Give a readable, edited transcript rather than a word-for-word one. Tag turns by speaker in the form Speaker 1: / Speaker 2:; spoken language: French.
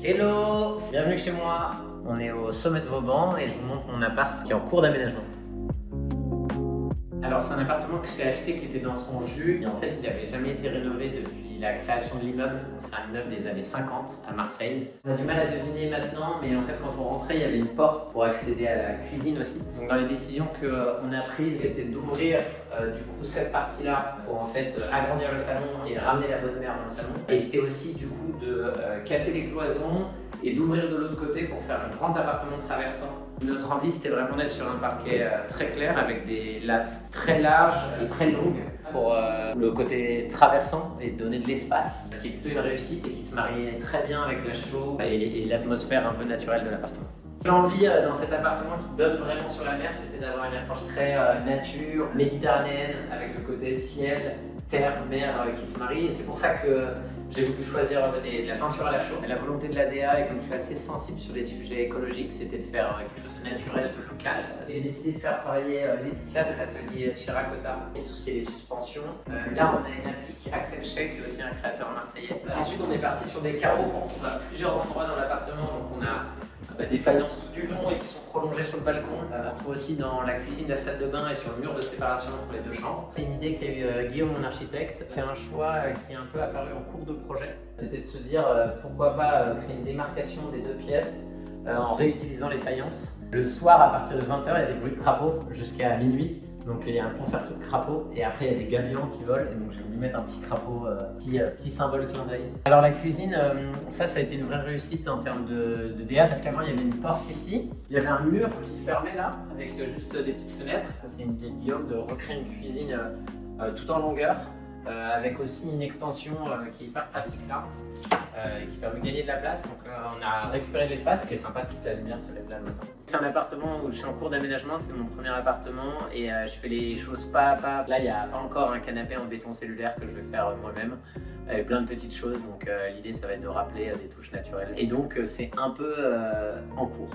Speaker 1: Hello, bienvenue chez moi. On est au sommet de Vauban et je vous montre mon appart qui est en cours d'aménagement. Alors c'est un appartement que j'ai acheté qui était dans son jus et en fait il n'avait jamais été rénové depuis la création de l'immeuble. C'est un immeuble des années 50 à Marseille. On a du mal à deviner maintenant, mais en fait quand on rentrait il y avait une porte pour accéder à la cuisine aussi. Donc dans les décisions qu'on a prises, c'était d'ouvrir du coup cette partie-là pour en fait agrandir le salon et ramener la bonne mère dans le salon. Et c'était aussi du coup de casser les cloisons et d'ouvrir de l'autre côté pour faire un grand appartement traversant. Notre envie c'était vraiment d'être sur un parquet très clair avec des lattes très larges et très longues pour le côté traversant et donner de l'espace, ce qui est plutôt une réussite et qui se mariait très bien avec la chaux et l'atmosphère un peu naturelle de l'appartement. L'envie dans cet appartement qui donne vraiment sur la mer, c'était d'avoir une approche très nature, méditerranéenne, avec le côté ciel, terre, mer qui se marient. Et c'est pour ça que j'ai voulu choisir de la peinture à la chaux. La volonté de la DA, et comme je suis assez sensible sur les sujets écologiques, c'était de faire quelque chose de naturel, de local. J'ai décidé de faire travailler Laetitia de l'atelier Chiracota et tout ce qui est les suspensions. Là, on a une applique Axel Sheik, qui est aussi un créateur marseillais. Ensuite, on est parti sur des carreaux qu'on retrouve à plusieurs endroits dans l'appartement. Donc, on a des faïences tout du long et qui sont prolongées sur le balcon. On trouve aussi dans la cuisine, la salle de bain et sur le mur de séparation entre les deux chambres. C'est une idée qu'a eu Guillaume, mon architecte. C'est un choix qui est un peu apparu en cours de projet. C'était de se dire pourquoi pas créer une démarcation des deux pièces en réutilisant les faïences. Le soir, à partir de 20 h, il y a des bruits de crapauds jusqu'à minuit. Donc il y a un concerto de crapauds et après il y a des gabions qui volent et donc j'ai voulu mettre un petit crapaud, petit symbole clin d'œil. Alors la cuisine, ça a été une vraie réussite en termes de DA parce qu'avant il y avait une porte ici, il y avait un mur qui fermait là avec juste des petites fenêtres. Ça c'est une idée de Guillaume de recréer une cuisine tout en longueur avec aussi une extension qui est hyper pratique là. Qui permet de gagner de la place, donc on a récupéré de l'espace. Ce qui est sympa, c'est que la lumière se lève là le matin. C'est un appartement où je suis en cours d'aménagement, c'est mon premier appartement et je fais les choses pas à pas. Là il n'y a pas encore un canapé en béton cellulaire que je vais faire moi-même, avec plein de petites choses, donc l'idée ça va être de rappeler des touches naturelles et donc c'est un peu en cours.